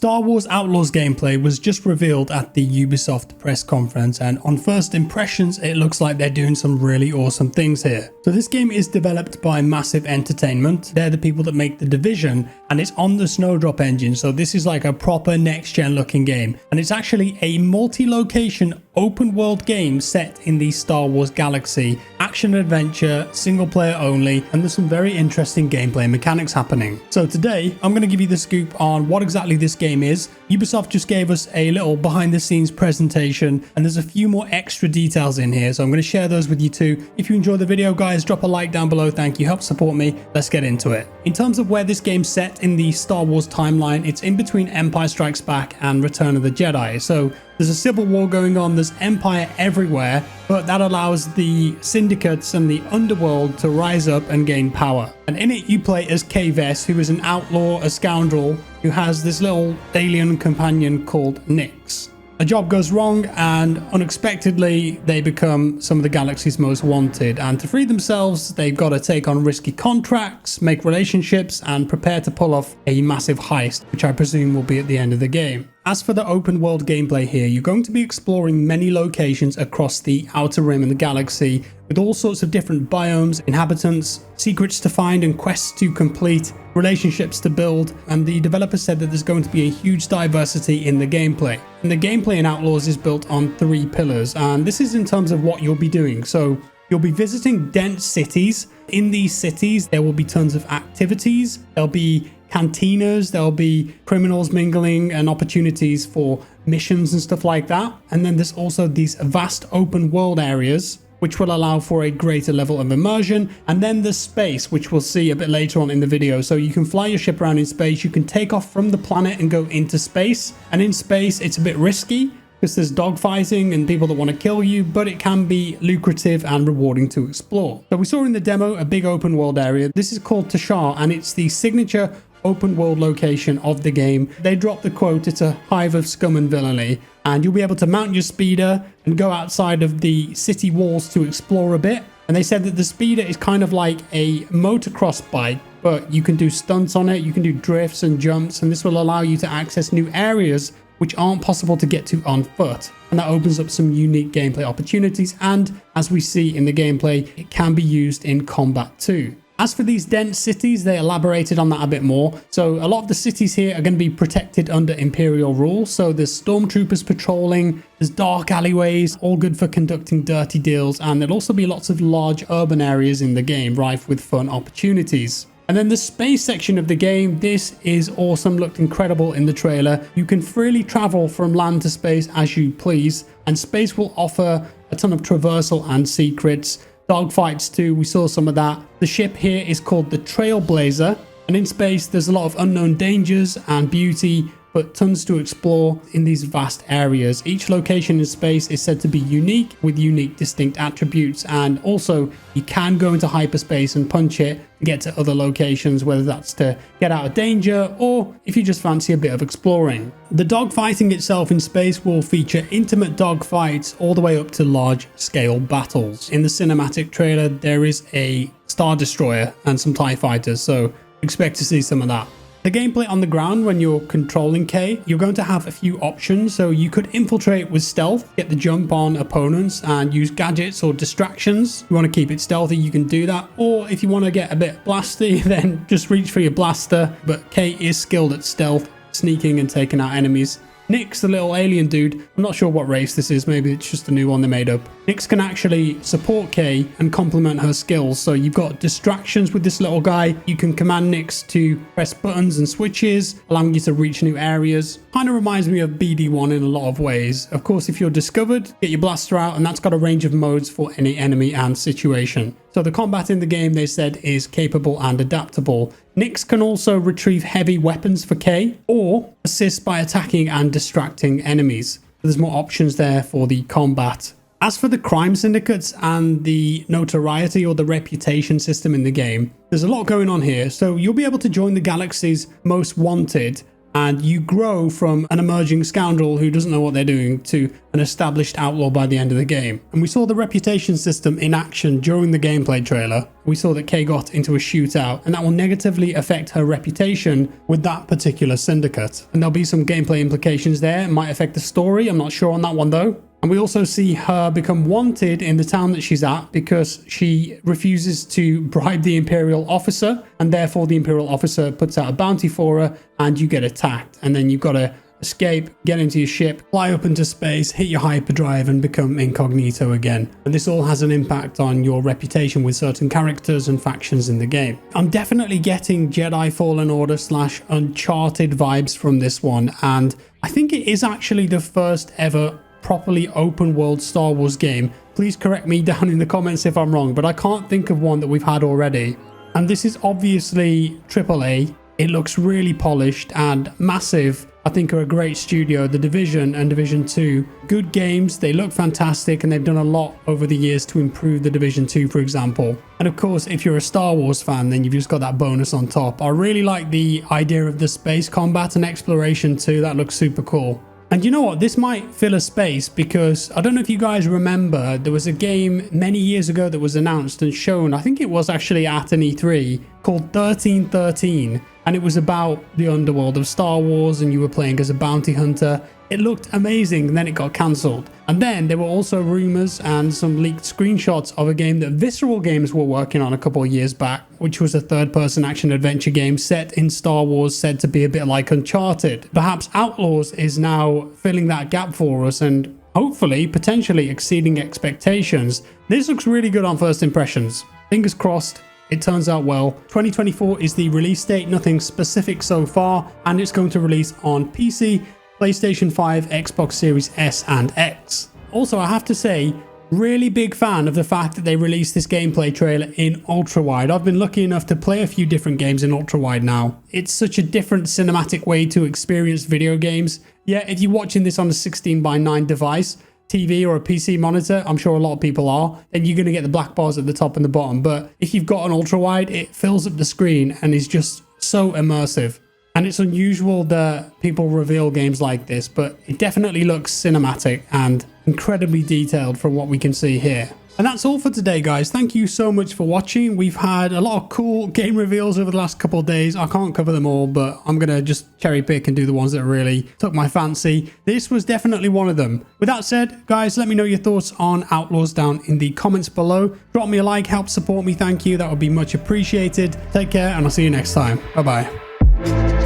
Star Wars Outlaws gameplay was just revealed at the Ubisoft press conference, and on first impressions it looks like they're doing some really awesome things here. So this game is developed by Massive Entertainment. They're the people that make The Division, and it's on the Snowdrop engine, so this is like a proper next-gen looking game. And it's actually a multi-location open world game set in the Star Wars galaxy, action adventure, single player only, and there's some very interesting gameplay mechanics happening. So today I'm going to give you the scoop on what exactly this game is. Ubisoft just gave us a little behind the scenes presentation, and there's a few more extra details in here, so I'm going to share those with you too. If you enjoyed the video, guys, drop a like down below. Thank you, help support me. Let's get into it. In terms of where this game's set in the Star Wars timeline, it's in between Empire Strikes Back and Return of the Jedi. So there's a civil war going on, there's Empire everywhere, but that allows the syndicates and the underworld to rise up and gain power. And in it you play as Kay Vess, who is an outlaw, a scoundrel, who has this little alien companion called Nix. A job goes wrong and unexpectedly they become some of the galaxy's most wanted, and to free themselves they've got to take on risky contracts, make relationships, and prepare to pull off a massive heist, which I presume will be at the end of the game. As for the open world gameplay here, you're going to be exploring many locations across the outer rim of the galaxy with all sorts of different biomes, inhabitants, secrets to find and quests to complete, relationships to build, and the developer said that there's going to be a huge diversity in the gameplay. And the gameplay in Outlaws is built on 3 pillars, and this is in terms of what you'll be doing. So you'll be visiting dense cities. In these cities there will be tons of activities, there'll be cantinas, there'll be criminals mingling and opportunities for missions and stuff like that. And then there's also these vast open world areas which will allow for a greater level of immersion. And then there's space, which we'll see a bit later on in the video. So you can fly your ship around in space, you can take off from the planet and go into space. And in space it's a bit risky because there's dogfighting and people that want to kill you, but it can be lucrative and rewarding to explore. So we saw in the demo a big open world area. This is called Tashar, and it's the signature open world location of the game. They dropped the quote, "It's a hive of scum and villainy," and you'll be able to mount your speeder and go outside of the city walls to explore a bit. And they said that the speeder is kind of like a motocross bike, but you can do stunts on it, you can do drifts and jumps, and this will allow you to access new areas which aren't possible to get to on foot. And that opens up some unique gameplay opportunities, and as we see in the gameplay, it can be used in combat too. As for these dense cities, they elaborated on that a bit more. So a lot of the cities here are going to be protected under Imperial rule. So there's stormtroopers patrolling, there's dark alleyways, all good for conducting dirty deals, and there'll also be lots of large urban areas in the game, rife with fun opportunities. And then the space section of the game, this is awesome, looked incredible in the trailer. You can freely travel from land to space as you please, and space will offer a ton of traversal and secrets. Dogfights too, we saw some of that. The ship here is called the Trailblazer, and in space there's a lot of unknown dangers and beauty, but tons to explore in these vast areas. Each location in space is said to be unique with unique distinct attributes, and also you can go into hyperspace and punch it to get to other locations, whether that's to get out of danger or if you just fancy a bit of exploring. The dogfighting itself in space will feature intimate dogfights all the way up to large scale battles. In the cinematic trailer there is a Star Destroyer and some TIE fighters, so expect to see some of that. The gameplay on the ground, when you're controlling Kay, you're going to have a few options. So you could infiltrate with stealth, get the jump on opponents and use gadgets or distractions. If you want to keep it stealthy, you can do that. Or if you want to get a bit blasty, then just reach for your blaster. But Kay is skilled at stealth, sneaking and taking out enemies. Nix, the little alien dude, I'm not sure what race this is, maybe it's just a new one they made up. Nix can actually support Kay and complement her skills, so you've got distractions with this little guy. You can command Nix to press buttons and switches, allowing you to reach new areas. Kind of reminds me of BD1 in a lot of ways. Of course, if you're discovered, get your blaster out, and that's got a range of modes for any enemy and situation. So the combat in the game, they said, is capable and adaptable. Nix can also retrieve heavy weapons for Kay or assist by attacking and distracting enemies. There's more options there for the combat. As for the crime syndicates and the notoriety or the reputation system in the game, there's a lot going on here. So you'll be able to join the galaxy's most wanted, and you grow from an emerging scoundrel who doesn't know what they're doing to an established outlaw by the end of the game. And we saw the reputation system in action during the gameplay trailer. We saw that Kay got into a shootout, and that will negatively affect her reputation with that particular syndicate. And there'll be some gameplay implications there. It might affect the story. I'm not sure on that one though. And we also see her become wanted in the town that she's at because she refuses to bribe the Imperial officer, and therefore the Imperial officer puts out a bounty for her and you get attacked. And then you've got to escape, get into your ship, fly up into space, hit your hyperdrive and become incognito again. And this all has an impact on your reputation with certain characters and factions in the game. I'm definitely getting Jedi Fallen Order / Uncharted vibes from this one, and I think it is actually the first ever properly open world Star Wars game. Please correct me down in the comments if I'm wrong, but I can't think of one that we've had already. And this is obviously AAA. It looks really polished, and Massive, I think, are a great studio. The Division and Division 2, good games. They look fantastic, and they've done a lot over the years to improve the Division 2, for example. And of course, if you're a Star Wars fan, then you've just got that bonus on top. I really like the idea of the space combat and exploration too. That looks super cool. And you know what, this might fill a space because I don't know if you guys remember, there was a game many years ago that was announced and shown, I think it was actually at an E3, called 1313, and it was about the underworld of Star Wars and you were playing as a bounty hunter. It looked amazing, and then it got cancelled. And then there were also rumors and some leaked screenshots of a game that Visceral Games were working on a couple of years back, which was a third-person action-adventure game set in Star Wars, said to be a bit like Uncharted. Perhaps Outlaws is now filling that gap for us and hopefully, potentially exceeding expectations. This looks really good on first impressions. Fingers crossed it turns out well. 2024 is the release date, nothing specific so far, and it's going to release on PC, PlayStation 5, Xbox Series S and X. Also, I have to say, really big fan of the fact that they released this gameplay trailer in ultra-wide. I've been lucky enough to play a few different games in ultra-wide now. It's such a different cinematic way to experience video games. Yeah, if you're watching this on a 16:9 device, TV or a PC monitor, I'm sure a lot of people are, then you're going to get the black bars at the top and the bottom. But if you've got an ultra-wide, it fills up the screen and is just so immersive. And it's unusual that people reveal games like this, but it definitely looks cinematic and incredibly detailed from what we can see here. And that's all for today, guys. Thank you so much for watching. We've had a lot of cool game reveals over the last couple of days. I can't cover them all, but I'm going to just cherry pick and do the ones that really took my fancy. This was definitely one of them. With that said, guys, let me know your thoughts on Outlaws down in the comments below. Drop me a like, help support me. Thank you. That would be much appreciated. Take care, and I'll see you next time. Bye-bye.